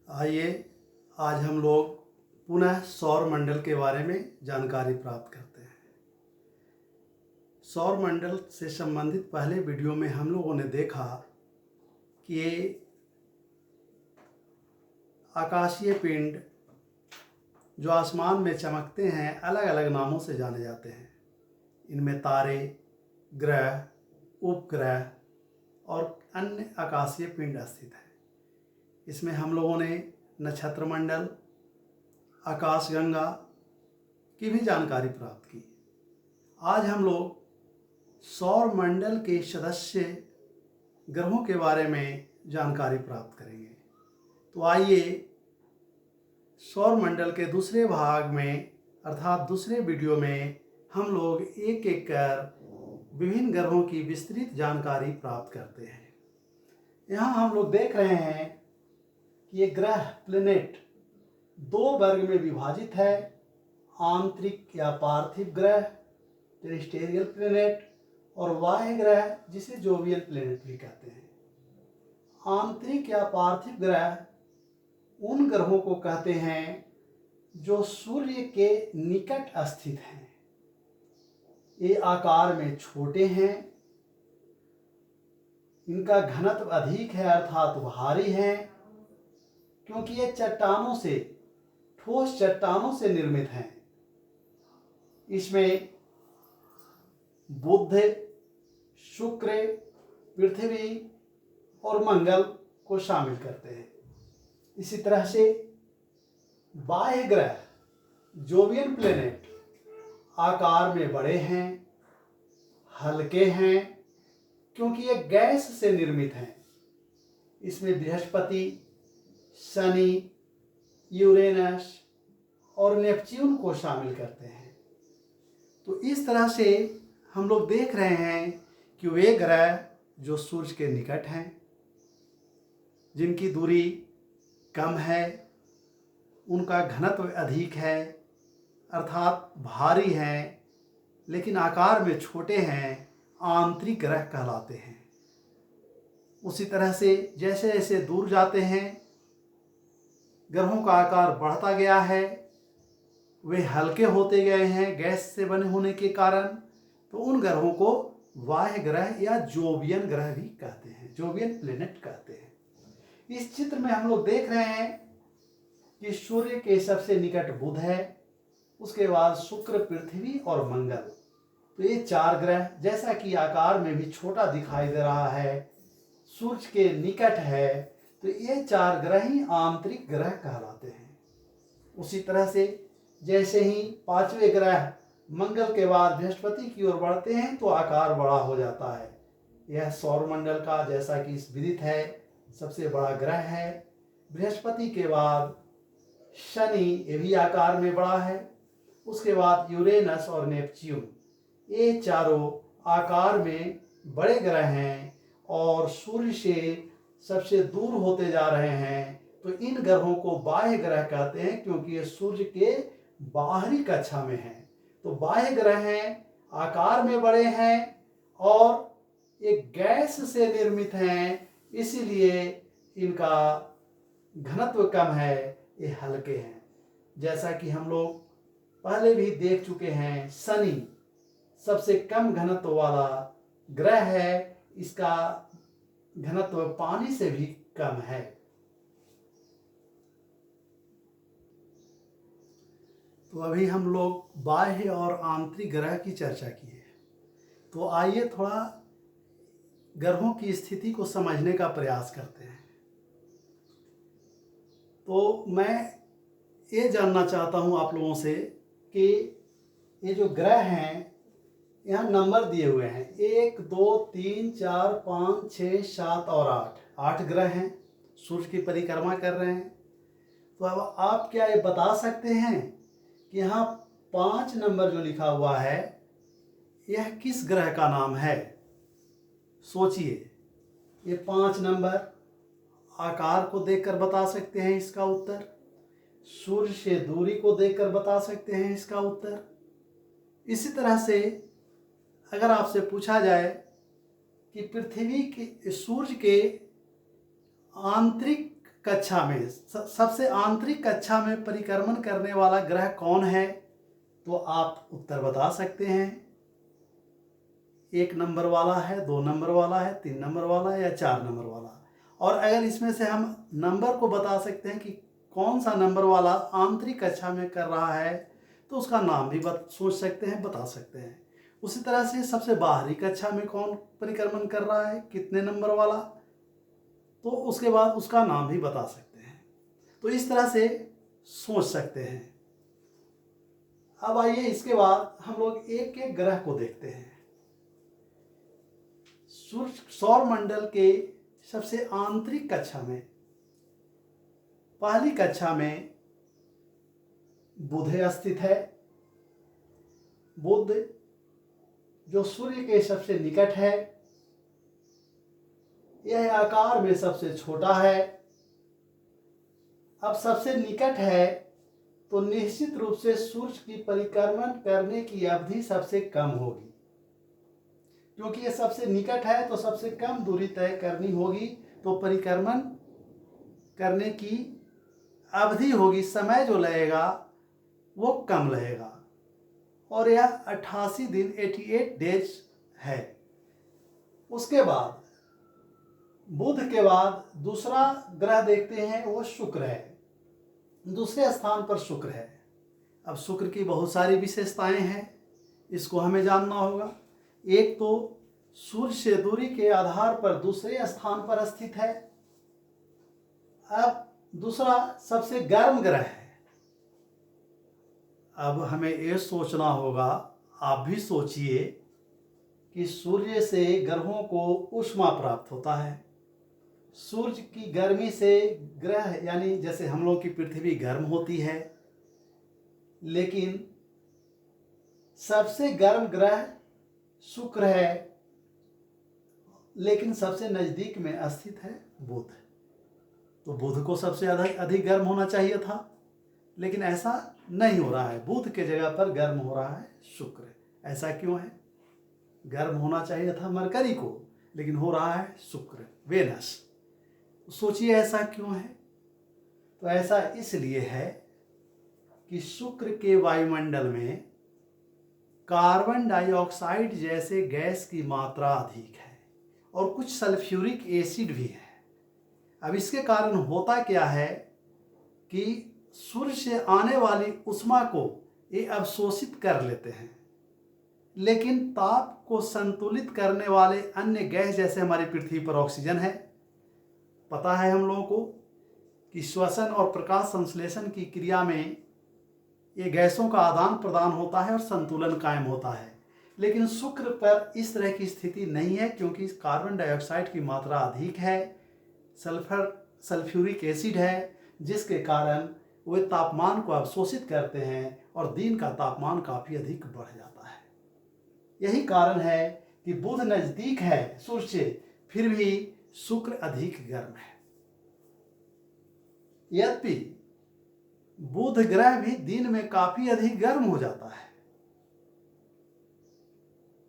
आइए आज हम लोग पुनः सौर मंडल के बारे में जानकारी प्राप्त करते हैं। सौर मंडल से संबंधित पहले वीडियो में हम लोगों ने देखा कि ये आकाशीय पिंड जो आसमान में चमकते हैं अलग अलग नामों से जाने जाते हैं। इनमें तारे, ग्रह, उपग्रह और अन्य आकाशीय पिंड स्थित हैं। इसमें हम लोगों ने नक्षत्र मंडल, आकाशगंगा की भी जानकारी प्राप्त की। आज हम लोग सौर मंडल के सदस्य ग्रहों के बारे में जानकारी प्राप्त करेंगे। तो आइए सौर मंडल के दूसरे भाग में अर्थात दूसरे वीडियो में हम लोग एक एक कर विभिन्न ग्रहों की विस्तृत जानकारी प्राप्त करते हैं। यहाँ हम लोग देख रहे हैं कि ये ग्रह प्लेनेट दो वर्ग में विभाजित है। आंतरिक या पार्थिव ग्रह टेरेस्टेरियल प्लेनेट और बाह्य ग्रह जिसे जोवियन प्लेनेट भी कहते हैं। आंतरिक या पार्थिव ग्रह उन ग्रहों को कहते हैं जो सूर्य के निकट स्थित हैं। ये आकार में छोटे हैं, इनका घनत्व अधिक है अर्थात भारी है, क्योंकि ये चट्टानों से, ठोस चट्टानों से निर्मित हैं। इसमें बुध, शुक्र, पृथ्वी और मंगल को शामिल करते हैं। इसी तरह से बाह्य ग्रह जोवियन प्लेनेट आकार में बड़े हैं, हल्के हैं, क्योंकि ये गैस से निर्मित हैं। इसमें बृहस्पति, शनि, यूरेनस और नेपच्यून को शामिल करते हैं। तो इस तरह से हम लोग देख रहे हैं कि वे ग्रह जो सूर्य के निकट हैं, जिनकी दूरी कम है, उनका घनत्व अधिक है अर्थात भारी हैं, लेकिन आकार में छोटे हैं, आंतरिक ग्रह कहलाते हैं। उसी तरह से जैसे जैसे दूर जाते हैं ग्रहों का आकार बढ़ता गया है, वे हल्के होते गए हैं गैस से बने होने के कारण, तो उन ग्रहों को बाह्य ग्रह या जोवियन ग्रह भी कहते हैं, जोवियन प्लेनेट कहते हैं। इस चित्र में हम लोग देख रहे हैं कि सूर्य के सबसे निकट बुध है, उसके बाद शुक्र, पृथ्वी और मंगल। तो ये चार ग्रह जैसा कि आकार में भी छोटा दिखाई दे रहा है, सूर्य के निकट है, तो ये चार ग्रह ही आंतरिक ग्रह कहलाते हैं। उसी तरह से जैसे ही पांचवें ग्रह मंगल के बाद बृहस्पति की ओर बढ़ते हैं तो आकार बड़ा हो जाता है। यह सौर मंडल का जैसा कि विदित है सबसे बड़ा ग्रह है। बृहस्पति के बाद शनि, ये भी आकार में बड़ा है। उसके बाद यूरेनस और नेपच्यून, ये चारों आकार में बड़े ग्रह हैं और सूर्य से सबसे दूर होते जा रहे हैं। तो इन ग्रहों को बाह्य ग्रह कहते हैं, क्योंकि ये सूर्य के बाहरी कक्षा में हैं। तो बाह्य ग्रह हैं, आकार में बड़े हैं और एक गैस से निर्मित हैं, इसीलिए इनका घनत्व कम है, ये हल्के हैं। जैसा कि हम लोग पहले भी देख चुके हैं, शनि सबसे कम घनत्व वाला ग्रह है, इसका घनत्व पानी से भी कम है। तो अभी हम लोग बाह्य और आंतरिक ग्रह की चर्चा की है। तो आइए थोड़ा ग्रहों की स्थिति को समझने का प्रयास करते हैं। तो मैं ये जानना चाहता हूँ आप लोगों से कि ये जो ग्रह हैं, यहाँ नंबर दिए हुए हैं 1, 2, 3, 4, 5, 6, 7 और 8 ग्रह हैं, सूर्य की परिक्रमा कर रहे हैं। तो अब आप क्या ये बता सकते हैं कि यहाँ 5 नंबर जो लिखा हुआ है यह किस ग्रह का नाम है? सोचिए, ये 5 नंबर आकार को देखकर बता सकते हैं इसका उत्तर, सूर्य से दूरी को देखकर बता सकते हैं इसका उत्तर। इसी तरह से अगर आपसे पूछा जाए कि पृथ्वी के, सूर्य के आंतरिक कक्षा में सबसे आंतरिक कक्षा में परिक्रमण करने वाला ग्रह कौन है? तो आप उत्तर बता सकते हैं। 1 नंबर वाला है, 2 नंबर वाला है, 3 नंबर वाला है या 4 नंबर वाला। और अगर इसमें से हम नंबर को बता सकते हैं कि कौन सा नंबर वाला आंतरिक कक्षा में कर रहा है, तो उसका नाम भी सोच सकते हैं, बता सकते हैं। उसी तरह से सबसे बाहरी कक्षा में कौन परिक्रमण कर रहा है, कितने नंबर वाला, तो उसके बाद उसका नाम भी बता सकते हैं। तो इस तरह से सोच सकते हैं। अब आइए इसके बाद हम लोग एक एक ग्रह को देखते हैं। सौर मंडल के सबसे आंतरिक कक्षा में पहली कक्षा में बुध स्थित है। बुध जो सूर्य के सबसे निकट है, यह आकार में सबसे छोटा है। अब सबसे निकट है तो निश्चित रूप से सूर्य की परिक्रमण करने की अवधि सबसे कम होगी, क्योंकि यह सबसे निकट है तो सबसे कम दूरी तय करनी होगी, तो परिक्रमण करने की अवधि होगी, समय जो लगेगा वो कम लगेगा। और यह 88 दिन 88 डेज है। उसके बाद बुध के बाद दूसरा ग्रह देखते हैं, वो शुक्र है। दूसरे स्थान पर शुक्र है। अब शुक्र की बहुत सारी विशेषताएं हैं, इसको हमें जानना होगा। एक तो सूर्य से दूरी के आधार पर दूसरे स्थान पर स्थित है। अब दूसरा सबसे गर्म ग्रह है। अब हमें ये सोचना होगा, आप भी सोचिए कि सूर्य से ग्रहों को ऊष्मा प्राप्त होता है। सूर्य की गर्मी से ग्रह, यानी जैसे हम लोग की पृथ्वी गर्म होती है, लेकिन सबसे गर्म ग्रह शुक्र है, लेकिन सबसे नज़दीक में स्थित है बुध। तो बुध को सबसे अधिक गर्म होना चाहिए था, लेकिन ऐसा नहीं हो रहा है। बुध के जगह पर गर्म हो रहा है शुक्र। ऐसा क्यों है? गर्म होना चाहिए था मरकरी को, लेकिन हो रहा है शुक्र, वेनस। सोचिए ऐसा क्यों है? तो ऐसा इसलिए है कि शुक्र के वायुमंडल में कार्बन डाइऑक्साइड जैसे गैस की मात्रा अधिक है और कुछ सल्फ्यूरिक एसिड भी है। अब इसके कारण होता क्या है कि सूर्य से आने वाली ऊष्मा को ये अवशोषित कर लेते हैं, लेकिन ताप को संतुलित करने वाले अन्य गैस, जैसे हमारी पृथ्वी पर ऑक्सीजन है, पता है हम लोगों को कि श्वसन और प्रकाश संश्लेषण की क्रिया में ये गैसों का आदान प्रदान होता है और संतुलन कायम होता है। लेकिन शुक्र पर इस तरह की स्थिति नहीं है, क्योंकि कार्बन डाइऑक्साइड की मात्रा अधिक है, सल्फ्यूरिक एसिड है, जिसके कारण वे तापमान को अवशोषित करते हैं और दिन का तापमान काफ़ी अधिक बढ़ जाता है। यही कारण है कि बुध नज़दीक है सूर्य से, फिर भी शुक्र अधिक गर्म है। यद्यपि बुध ग्रह भी दिन में काफी अधिक गर्म हो जाता है,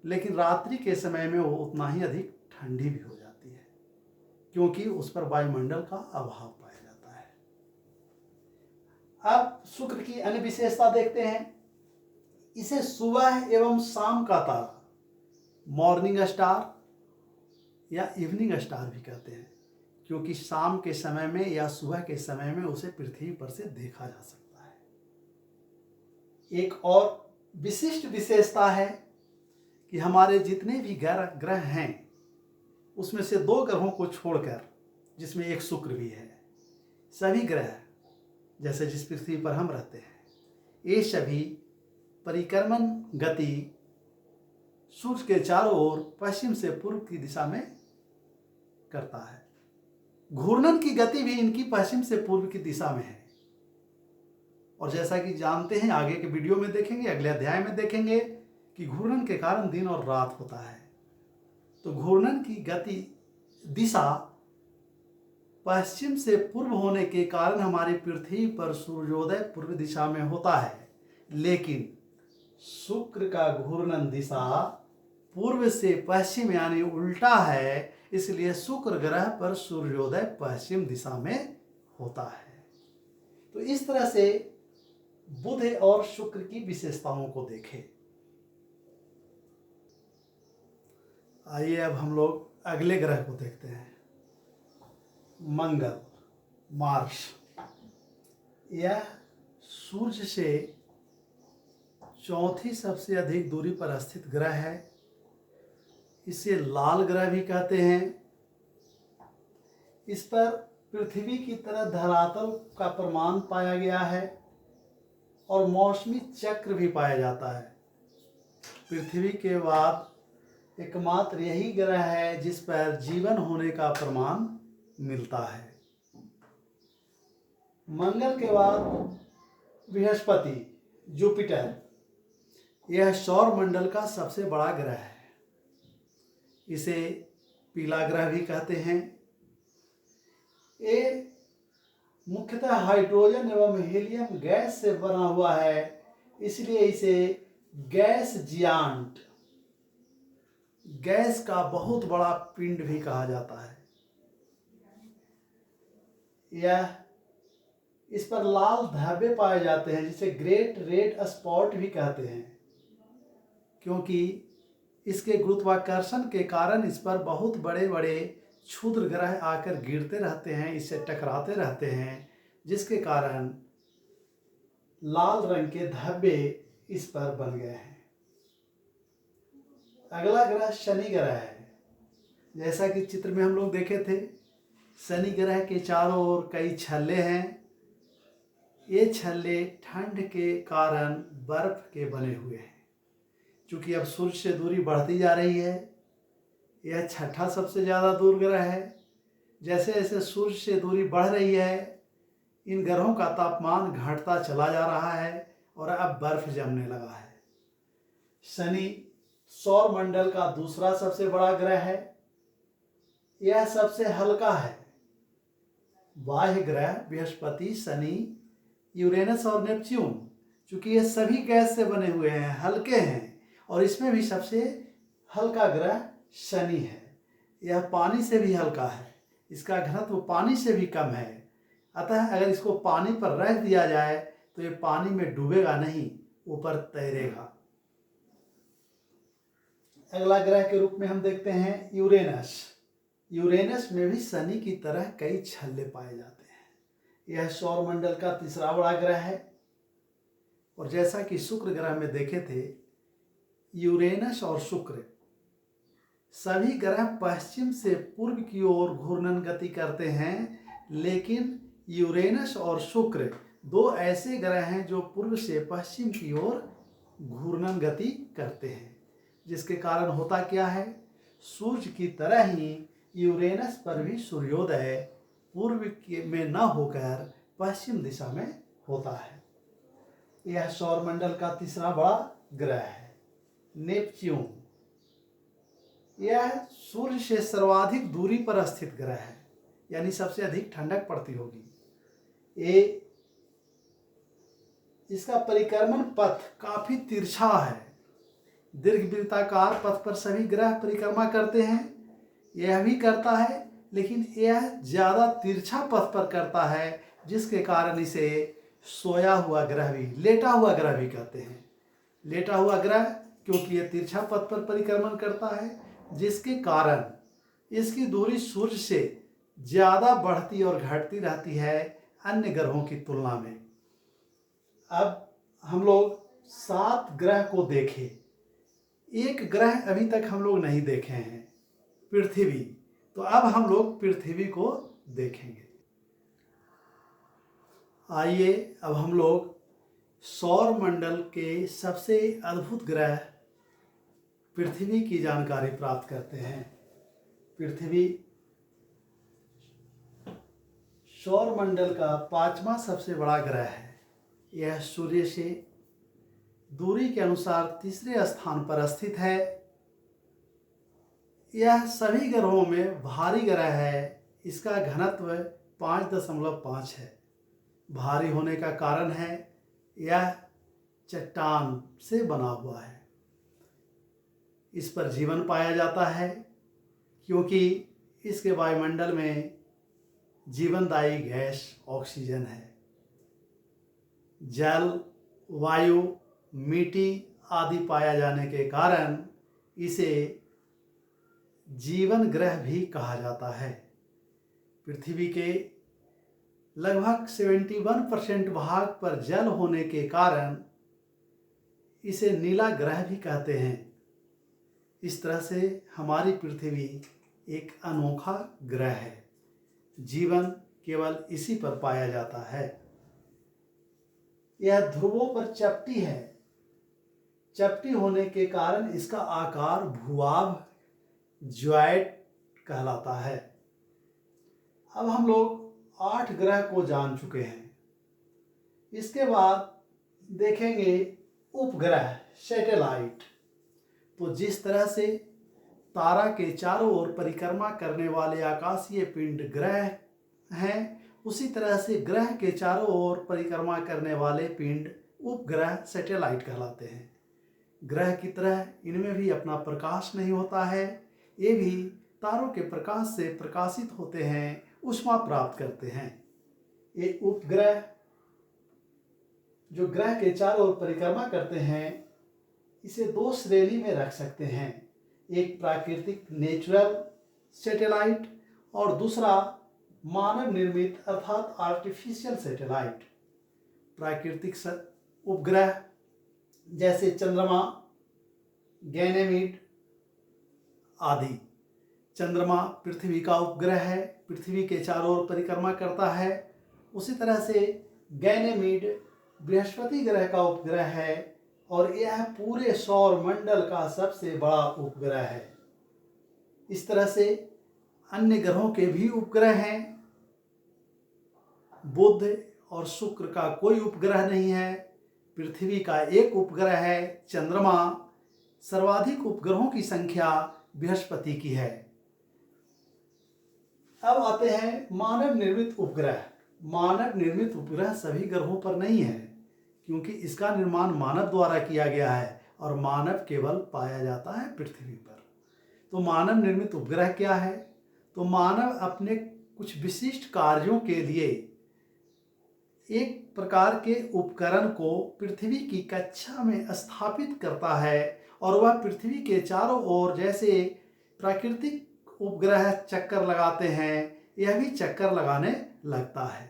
लेकिन रात्रि के समय में वो उतना ही अधिक ठंडी भी हो जाती है, क्योंकि उस पर वायुमंडल का अभाव पाया जाता है। अब शुक्र की अन्य विशेषता देखते हैं। इसे सुबह एवं शाम का तारा, मॉर्निंग स्टार या इवनिंग स्टार भी कहते हैं, क्योंकि शाम के समय में या सुबह के समय में उसे पृथ्वी पर से देखा जा सकता है। एक और विशिष्ट विशेषता है कि हमारे जितने भी ग्रह हैं, उसमें से 2 ग्रहों को छोड़कर, जिसमें एक शुक्र भी है, सभी ग्रह, जैसे जिस पृथ्वी पर हम रहते हैं, ये सभी परिक्रमण गति सूर्य के चारों ओर पश्चिम से पूर्व की दिशा में करता है। घूर्णन की गति भी इनकी पश्चिम से पूर्व की दिशा में है। और जैसा कि जानते हैं, आगे के वीडियो में देखेंगे, अगले अध्याय में देखेंगे कि घूर्णन के कारण दिन और रात होता है। तो घूर्णन की गति दिशा पश्चिम से पूर्व होने के कारण हमारी पृथ्वी पर सूर्योदय पूर्व दिशा में होता है, लेकिन शुक्र का घूर्णन दिशा पूर्व से पश्चिम यानी उल्टा है, इसलिए शुक्र ग्रह पर सूर्योदय पश्चिम दिशा में होता है। तो इस तरह से बुध और शुक्र की विशेषताओं को देखें। आइए अब हम लोग अगले ग्रह को देखते हैं, मंगल, मार्स। यह सूर्य से चौथी सबसे अधिक दूरी पर स्थित ग्रह है। इसे लाल ग्रह भी कहते हैं। इस पर पृथ्वी की तरह धरातल का प्रमाण पाया गया है और मौसमी चक्र भी पाया जाता है। पृथ्वी के बाद एकमात्र यही ग्रह है जिस पर जीवन होने का प्रमाण मिलता है। मंगल के बाद बृहस्पति, जुपिटर, यह सौर मंडल का सबसे बड़ा ग्रह है। इसे पीला ग्रह भी कहते हैं। ये मुख्यतः हाइड्रोजन एवं हीलियम गैस से बना हुआ है, इसलिए इसे गैस जियांट, गैस का बहुत बड़ा पिंड भी कहा जाता है। यह इस पर लाल धब्बे पाए जाते हैं जिसे ग्रेट रेड स्पॉट भी कहते हैं, क्योंकि इसके गुरुत्वाकर्षण के कारण इस पर बहुत बड़े बड़े क्षुद्र ग्रह आकर गिरते रहते हैं, इससे टकराते रहते हैं, जिसके कारण लाल रंग के धब्बे इस पर बन गए हैं। अगला ग्रह शनि ग्रह है। जैसा कि चित्र में हम लोग देखे थे, शनि ग्रह के चारों ओर कई छल्ले हैं। ये छल्ले ठंड के कारण बर्फ के बने हुए हैं। चूँकि अब सूर्य से दूरी बढ़ती जा रही है, यह छठा सबसे ज़्यादा दूर ग्रह है। जैसे जैसे सूर्य से दूरी बढ़ रही है, इन ग्रहों का तापमान घटता चला जा रहा है और अब बर्फ जमने लगा है। शनि सौर मंडल का दूसरा सबसे बड़ा ग्रह है। यह सबसे हल्का है। बाह्य ग्रह बृहस्पति, शनि, यूरेनस और नेपच्यून, चूँकि ये सभी गैस से बने हुए हैं, हल्के हैं, और इसमें भी सबसे हल्का ग्रह शनि है। यह पानी से भी हल्का है, इसका घनत्व पानी से भी कम है। अतः अगर इसको पानी पर रख दिया जाए तो ये पानी में डूबेगा नहीं, ऊपर तैरेगा। अगला ग्रह के रूप में हम देखते हैं यूरेनस। यूरेनस में भी शनि की तरह कई छल्ले पाए जाते हैं। यह सौर मंडल का तीसरा बड़ा ग्रह है। और जैसा कि शुक्र ग्रह में देखे थे, यूरेनस और शुक्र सभी ग्रह पश्चिम से पूर्व की ओर घूर्णन गति करते हैं, लेकिन यूरेनस और शुक्र दो ऐसे ग्रह हैं जो पूर्व से पश्चिम की ओर घूर्णन गति करते हैं, जिसके कारण होता क्या है, सूर्य की तरह ही यूरेनस पर भी सूर्योदय पूर्व में न होकर पश्चिम दिशा में होता है। यह सौरमंडल का तीसरा बड़ा ग्रह है। नेपच्यून, यह सूर्य से सर्वाधिक दूरी पर स्थित ग्रह है, यानी सबसे अधिक ठंडक पड़ती होगी। इसका परिक्रमण पथ काफी तिरछा है। दीर्घवृत्ताकार पथ पर सभी ग्रह परिक्रमा करते हैं, यह भी करता है, लेकिन यह ज्यादा तिरछा पथ पर करता है, जिसके कारण इसे सोया हुआ ग्रह भी, लेटा हुआ ग्रह भी कहते हैं। लेटा हुआ ग्रह क्योंकि यह तिरछा पथ पर परिक्रमण करता है, जिसके कारण इसकी दूरी सूर्य से ज्यादा बढ़ती और घटती रहती है अन्य ग्रहों की तुलना में। अब हम लोग 7 ग्रह को देखें। एक ग्रह अभी तक हम लोग नहीं देखे हैं, पृथ्वी। तो अब हम लोग पृथ्वी को देखेंगे। आइए अब हम लोग सौर मंडल के सबसे अद्भुत ग्रह पृथ्वी की जानकारी प्राप्त करते हैं। पृथ्वी सौर मंडल का 5वां सबसे बड़ा ग्रह है। यह सूर्य से दूरी के अनुसार तीसरे स्थान पर स्थित है। यह सभी ग्रहों में भारी ग्रह है। इसका घनत्व 5.5 है। भारी होने का कारण है यह चट्टान से बना हुआ है। इस पर जीवन पाया जाता है क्योंकि इसके वायुमंडल में जीवनदायी गैस ऑक्सीजन है। जल, वायु, मिट्टी आदि पाया जाने के कारण इसे जीवन ग्रह भी कहा जाता है। पृथ्वी के लगभग 71% भाग पर जल होने के कारण इसे नीला ग्रह भी कहते हैं। इस तरह से हमारी पृथ्वी एक अनोखा ग्रह है। जीवन केवल इसी पर पाया जाता है। यह ध्रुवों पर चपटी है। चपटी होने के कारण इसका आकार भूभाग ज्वाइड कहलाता है। अब हम लोग 8 ग्रह को जान चुके हैं। इसके बाद देखेंगे उपग्रह, सैटेलाइट। तो जिस तरह से तारा के चारों ओर परिक्रमा करने वाले आकाशीय पिंड ग्रह हैं, उसी तरह से ग्रह के चारों ओर परिक्रमा करने वाले पिंड उपग्रह, सैटेलाइट कहलाते हैं। ग्रह की तरह इनमें भी अपना प्रकाश नहीं होता है। ये भी तारों के प्रकाश से प्रकाशित होते हैं, ऊष्मा प्राप्त करते हैं। ये उपग्रह जो ग्रह के चारों ओर परिक्रमा करते हैं, इसे 2 श्रेणी में रख सकते हैं। एक प्राकृतिक नेचुरल सैटेलाइट और दूसरा मानव निर्मित अर्थात आर्टिफिशियल सैटेलाइट। प्राकृतिक उपग्रह जैसे चंद्रमा, गैनेमीड आदि। चंद्रमा पृथ्वी का उपग्रह है, पृथ्वी के चारों ओर परिक्रमा करता है। उसी तरह से गैनेमीड बृहस्पति ग्रह का उपग्रह है और यह पूरे सौर मंडल का सबसे बड़ा उपग्रह है। इस तरह से अन्य ग्रहों के भी उपग्रह हैं। बुध और शुक्र का कोई उपग्रह नहीं है। पृथ्वी का एक उपग्रह है, चंद्रमा। सर्वाधिक उपग्रहों की संख्या बृहस्पति की है। अब आते हैं मानव निर्मित उपग्रह। मानव निर्मित उपग्रह सभी ग्रहों पर नहीं है, क्योंकि इसका निर्माण मानव द्वारा किया गया है और मानव केवल पाया जाता है पृथ्वी पर। तो मानव निर्मित उपग्रह क्या है? तो मानव अपने कुछ विशिष्ट कार्यों के लिए एक प्रकार के उपकरण को पृथ्वी की कक्षा में स्थापित करता है और वह पृथ्वी के चारों ओर जैसे प्राकृतिक उपग्रह चक्कर लगाते हैं, यह भी चक्कर लगाने लगता है।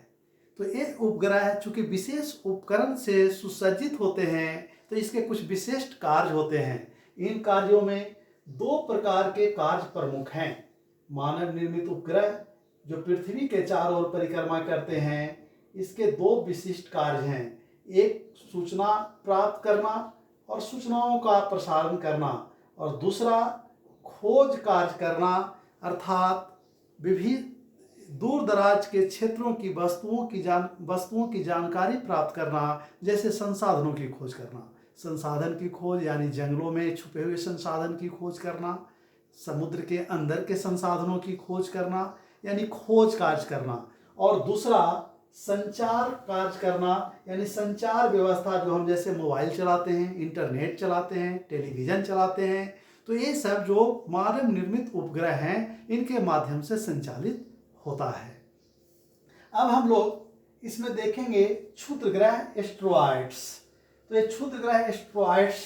तो ये उपग्रह चूंकि विशेष उपकरण से सुसज्जित होते हैं, तो इसके कुछ विशिष्ट कार्य होते हैं। इन कार्यों में 2 प्रकार के कार्य प्रमुख हैं। मानव निर्मित उपग्रह जो पृथ्वी के चारों ओर परिक्रमा करते हैं, इसके 2 विशिष्ट कार्य हैं। एक सूचना प्राप्त करना और सूचनाओं का प्रसारण करना, और दूसरा खोज कार्य करना, अर्थात विभिन्न दूर दराज के क्षेत्रों की वस्तुओं की जानकारी प्राप्त करना, जैसे संसाधनों की खोज करना। संसाधन की खोज यानी जंगलों में छुपे हुए संसाधन की खोज करना, समुद्र के अंदर के संसाधनों की खोज करना यानी खोज कार्य करना, और दूसरा संचार कार्य करना यानी संचार व्यवस्था, जो हम जैसे मोबाइल चलाते हैं, इंटरनेट चलाते हैं, टेलीविज़न चलाते हैं, तो ये सब जो मानव निर्मित उपग्रह हैं, इनके माध्यम से संचालित होता है। अब हम लोग इसमें देखेंगे क्षुद्र ग्रह, एस्ट्रॉयड्स। तो ये क्षुद्र ग्रह एस्ट्रॉयड्स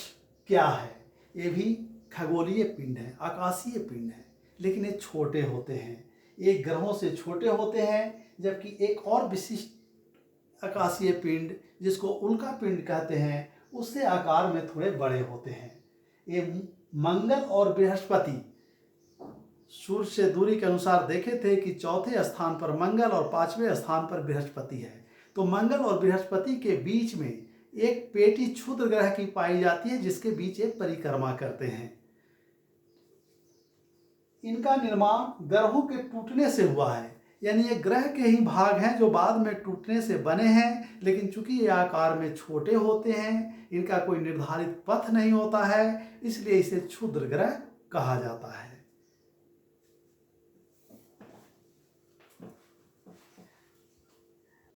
क्या है? ये भी खगोलीय पिंड है, आकाशीय पिंड है, लेकिन ये छोटे होते हैं। ये ग्रहों से छोटे होते हैं, जबकि एक और विशिष्ट आकाशीय पिंड जिसको उल्का पिंड कहते हैं, उससे आकार में थोड़े बड़े होते हैं। ये मंगल और बृहस्पति, सूर्य से दूरी के अनुसार देखे थे कि 4थे स्थान पर मंगल और 5वें स्थान पर बृहस्पति है। तो मंगल और बृहस्पति के बीच में एक पेटी क्षुद्र ग्रह की पाई जाती है, जिसके बीच एक परिक्रमा करते हैं। इनका निर्माण ग्रहों के टूटने से हुआ है, यानी ये ग्रह के ही भाग हैं जो बाद में टूटने से बने हैं, लेकिन चूंकि ये आकार में छोटे होते हैं, इनका कोई निर्धारित पथ नहीं होता है, इसलिए इसे क्षुद्र ग्रह कहा जाता है।